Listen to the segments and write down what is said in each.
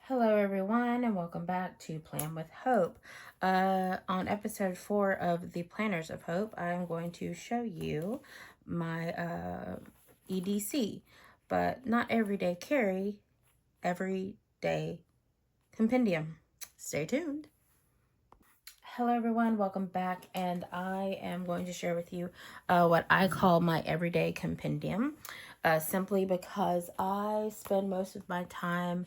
Hello everyone and welcome back to Plan with Hope. On episode 4 of the Planners of Hope, I'm going to show you my E.D.C, but not everyday carry, everyday compendium. Stay tuned. Hello everyone, welcome back, and I am going to share with you what I call my everyday compendium, simply because I spend most of my time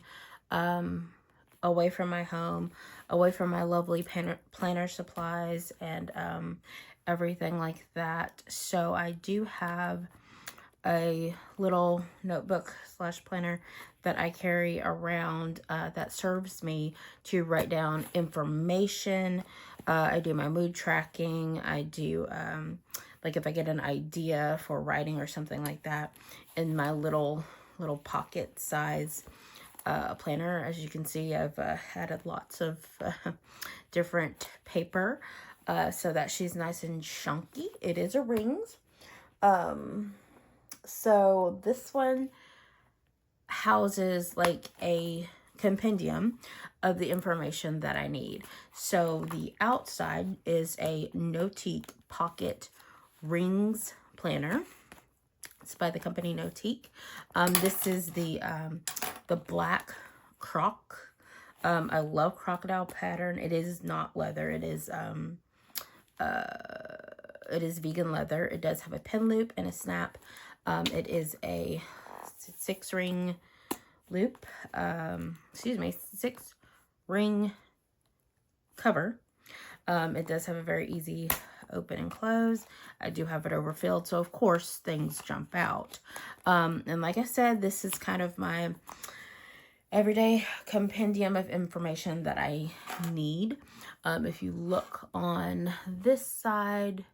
away from my home, away from my lovely planner supplies and everything like that. So I do have a little notebook / planner that I carry around that serves me to write down information. I do my mood tracking. I do like if I get an idea for writing or something like that in my little pocket size planner. As you can see, I've added lots of different paper so that she's nice and chunky. It is a rings. So this one houses like a compendium of the information that I need. So the outside is a Notique pocket rings planner. It's by the company Notique. This is the black croc. I love crocodile pattern. It is not leather. It is vegan leather. It does have a pin loop and a snap. It is a 6-ring loop. 6-ring cover. It does have a very easy open and close. I do have it overfilled, so of course things jump out. And like I said, this is kind of my everyday compendium of information that I need. If you look on this side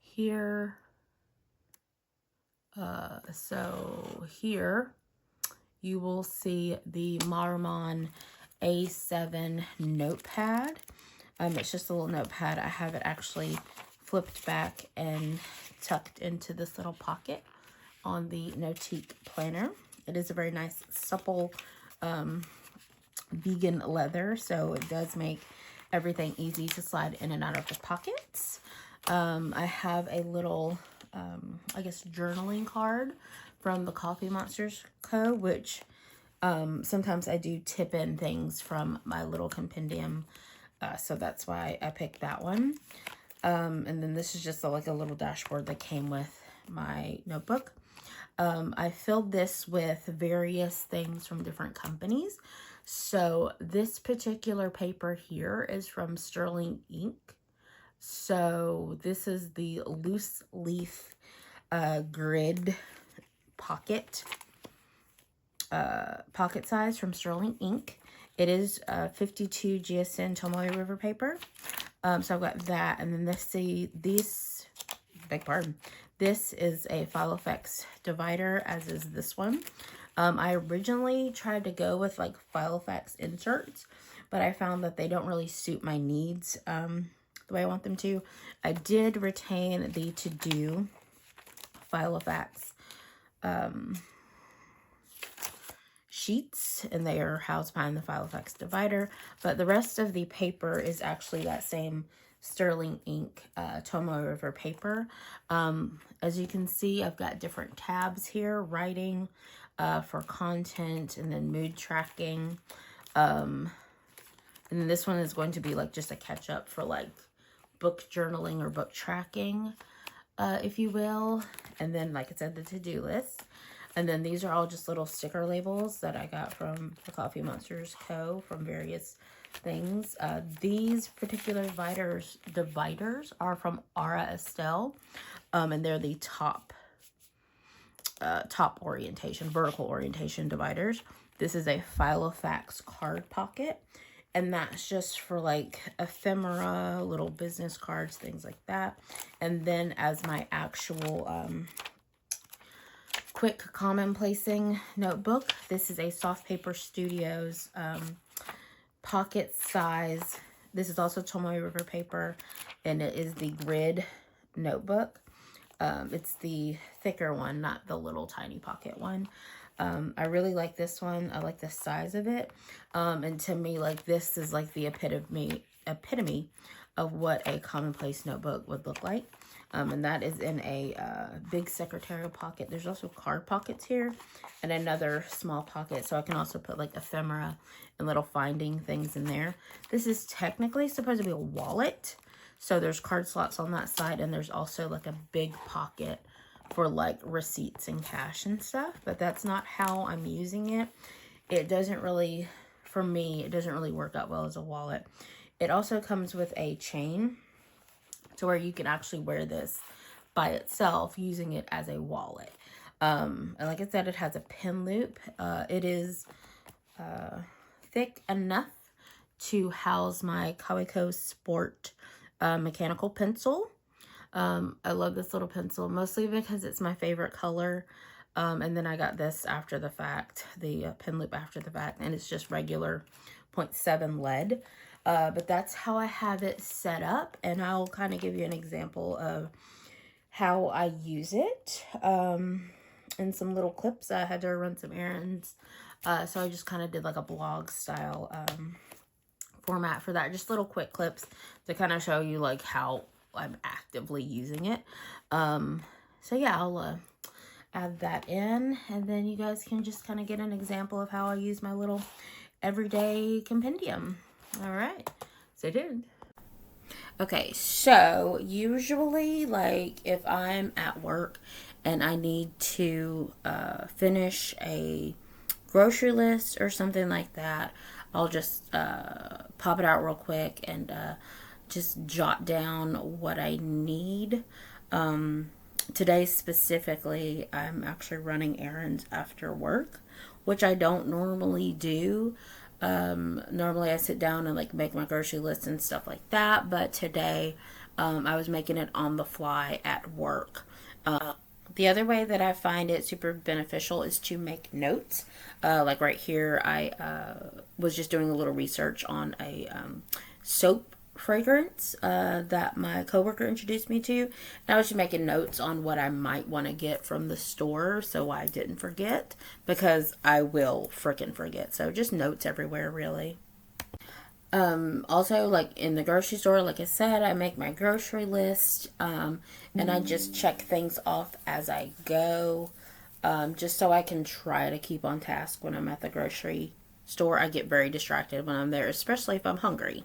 here, so here you will see the Marmon A7 notepad. It's just a little notepad. I have it actually flipped back and tucked into this little pocket on the Notique planner. It is a very nice, supple, vegan leather, so it does make everything easy to slide in and out of the pockets. I have a little, I guess, journaling card from the Coffee Monsters Co., which sometimes I do tip in things from my little compendium, so that's why I picked that one. And then this is just like a little dashboard that came with my notebook. I filled this with various things from different companies. So this particular paper here is from Sterling Ink. So this is the loose leaf grid pocket size from Sterling Ink. It is 52 GSM Tomoe River paper. So I've got that, and then this is a Filofax divider, as is this one. I originally tried to go with like Filofax inserts, but I found that they don't really suit my needs the way I want them to. I did retain the To-Do Filofax sheets, and they are housed behind the Filofax divider, but the rest of the paper is actually that same Sterling Ink Tomoe River paper. As you can see, I've got different tabs here: writing for content, and then mood tracking. And then this one is going to be like just a catch up for like book journaling or book tracking, if you will. And then, like I said, the to-do list. And then these are all just little sticker labels that I got from the Coffee Monsters Co. from various things. These particular dividers are from Aura Estelle, and they're the top orientation, vertical orientation dividers. This is a Filofax card pocket, and that's just for like ephemera, little business cards, things like that. And then as my actual quick commonplacing notebook, this is a Soft Paper Studios pocket size. This is also Tomoe River paper, and it is the grid notebook. It's the thicker one, not the little tiny pocket one. I really like this one. I like the size of it. And to me, like, this is like the epitome of what a commonplace notebook would look like. And that is in a big secretarial pocket. There's also card pockets here and another small pocket. So I can also put like ephemera and little finding things in there. This is technically supposed to be a wallet. So there's card slots on that side. And there's also like a big pocket for like receipts and cash and stuff. But that's not how I'm using it. It doesn't really, for me, it doesn't really work out well as a wallet. It also comes with a chain to where you can actually wear this by itself using it as a wallet. And like I said, it has a pin loop. It is thick enough to house my Kaweco Sport mechanical pencil. I love this little pencil, mostly because it's my favorite color. And then I got this after the fact, the pin loop after the fact, and it's just regular 0.7 lead. But that's how I have it set up, and I'll kind of give you an example of how I use it. In some little clips, I had to run some errands, so I just kind of did like a blog style format for that. Just little quick clips to kind of show you like how I'm actively using it. So yeah, I'll add that in, and then you guys can just kind of get an example of how I use my little everyday compendium. All right, stay tuned. Okay, so usually, like, if I'm at work and I need to finish a grocery list or something like that, I'll just pop it out real quick and just jot down what I need. Today specifically, I'm actually running errands after work, which I don't normally do. Normally I sit down and like make my grocery list and stuff like that, but today I was making it on the fly at work. The other way that I find it super beneficial is to make notes. Like right here, I was just doing a little research on a soap fragrance that my coworker introduced me to. And I was just making notes on what I might want to get from the store so I didn't forget, because I will freaking forget. So just notes everywhere, really. Also, like in the grocery store, like I said, I make my grocery list, and I just check things off as I go, just so I can try to keep on task when I'm at the grocery store. I get very distracted when I'm there, especially if I'm hungry.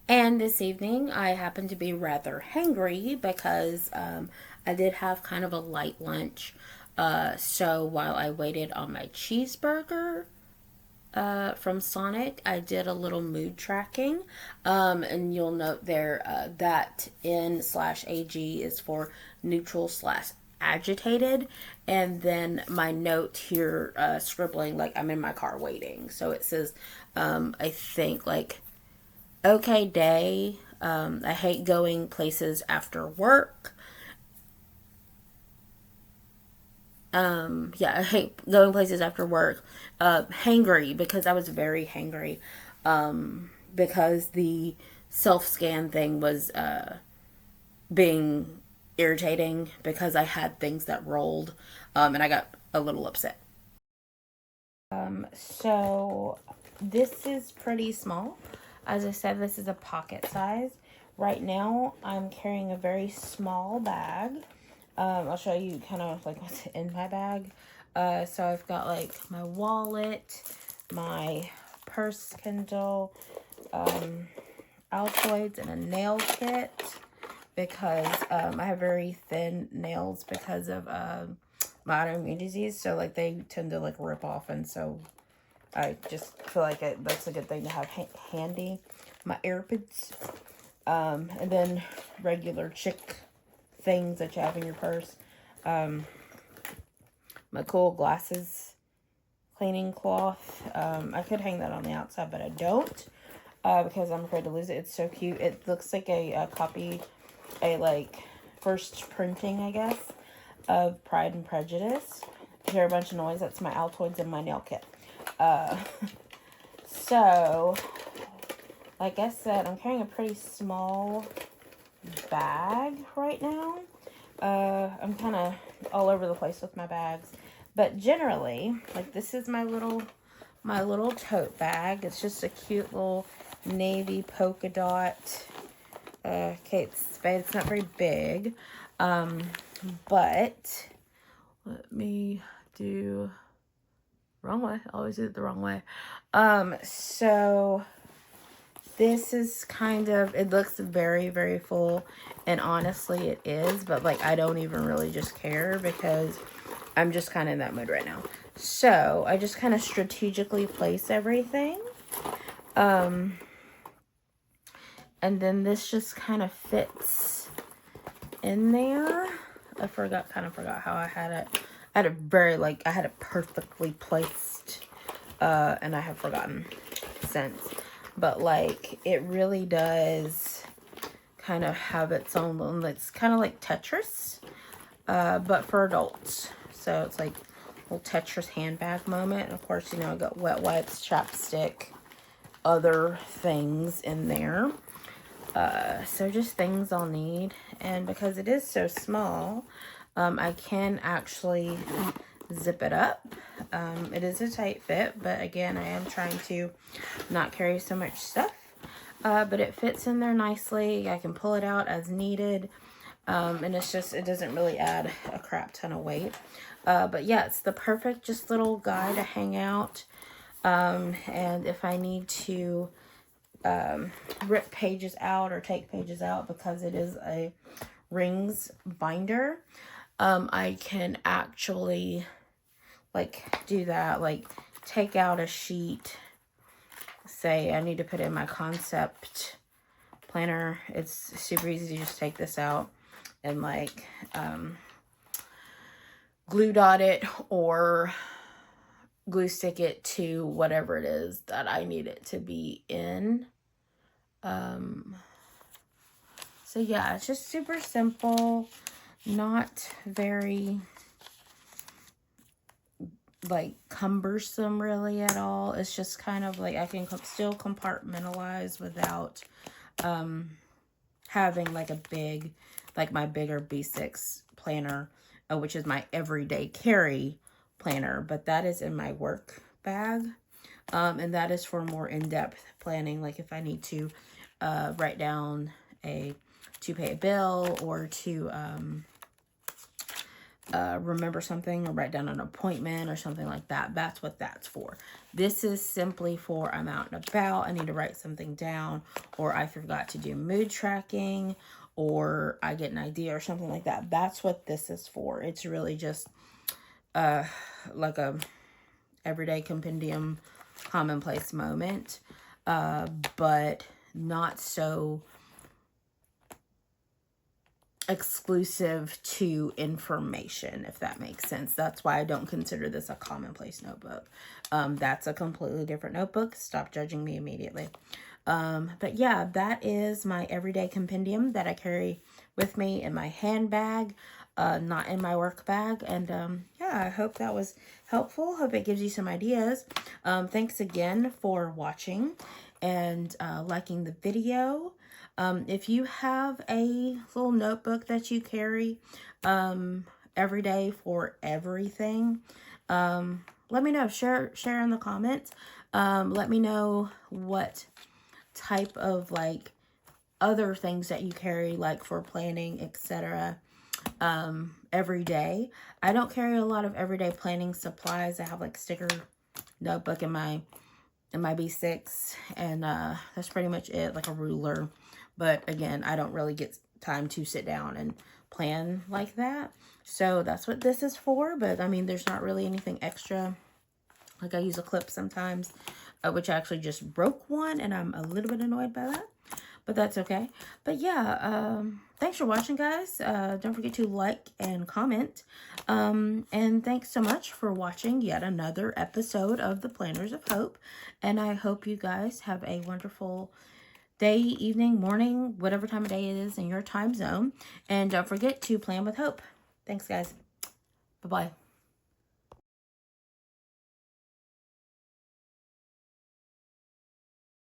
And this evening, I happen to be rather hangry because I did have kind of a light lunch. So while I waited on my cheeseburger from Sonic, I did a little mood tracking. And you'll note there that N/AG is for neutral / agitated. And then my note here scribbling like I'm in my car waiting. So it says, I think like, okay day, I hate going places after work. Yeah, I hate going places after work. Hangry, because I was very hangry. Because the self-scan thing was being irritating because I had things that rolled, and I got a little upset. So this is pretty small. As I said, this is a pocket size. Right now, I'm carrying a very small bag. I'll show you kind of like what's in my bag. So I've got like my wallet, my purse Kindle, Altoids, and a nail kit, because I have very thin nails because of my autoimmune disease. So like they tend to like rip off, and so I just feel like that's a good thing to have handy. My AirPods, and then regular chick things that you have in your purse. My cool glasses cleaning cloth. I could hang that on the outside, but I don't, because I'm afraid to lose it. It's so cute. It looks like a copy, like first printing, I guess, of Pride and Prejudice. You hear a bunch of noise. That's my Altoids and my nail kit. So, like I said, I'm carrying a pretty small bag right now. I'm kind of all over the place with my bags, But generally, like, this is my little tote bag. It's just a cute little navy polka dot Kate Spade. It's not very big. But let me do wrong way. I always do it the wrong way. So this is kind of, it looks very, very full, and honestly it is, but like I don't even really just care because I'm just kind of in that mood right now. So I just kind of strategically place everything. And then this just kind of fits in there. I kind of forgot how I had it. I had it I had it perfectly placed. And I have forgotten since. But like, it really does kind of have its own little, it's kind of like Tetris, but for adults. So it's like a little Tetris handbag moment. And of course, you know, I got wet wipes, chapstick, other things in there. So just things I'll need. And because it is so small, I can actually zip it up. It is a tight fit, but again, I am trying to not carry so much stuff. But it fits in there nicely. I can pull it out as needed. And it's just, it doesn't really add a crap ton of weight. But yeah, it's the perfect just little guy to hang out. And if I need to rip pages out or take pages out, because it is a rings binder, I can actually like do that, like take out a sheet, say I need to put in my concept planner. It's super easy to just take this out and like glue dot it or glue stick it to whatever it is that I need it to be in. So yeah, it's just super simple, not very like cumbersome really at all. It's just kind of like I can still compartmentalize without having like a big, like my bigger B6 planner, which is my everyday carry planner, but that is in my work bag. And that is for more in-depth planning, like if I need to write down to pay a bill or to remember something or write down an appointment or something like that. That's what that's for. This is simply for I'm out and about, I need to write something down, or I forgot to do mood tracking, or I get an idea or something like that. That's what this is for. It's really just like a everyday compendium commonplace moment, but not so exclusive to information, if that makes sense. That's why I don't consider this a commonplace notebook. That's a completely different notebook. Stop judging me immediately. But yeah, that is my everyday compendium that I carry with me in my handbag, not in my work bag. And yeah, I hope that was helpful. Hope it gives you some ideas. Thanks again for watching and liking the video. If you have a little notebook that you carry every day for everything, let me know. Share in the comments. Let me know what type of like other things that you carry, like for planning, etc. Every day. I don't carry a lot of everyday planning supplies. I have like sticker notebook in my B6, and that's pretty much it, like a ruler. But again, I don't really get time to sit down and plan like that. So that's what this is for. But I mean, there's not really anything extra. Like I use a clip sometimes, which I actually just broke one, and I'm a little bit annoyed by that. But that's okay. But yeah, thanks for watching, guys. Don't forget to like and comment. And thanks so much for watching yet another episode of the Planners of Hope. And I hope you guys have a wonderful day, evening, morning, whatever time of day it is in your time zone. And don't forget to plan with hope. Thanks, guys. Bye-bye.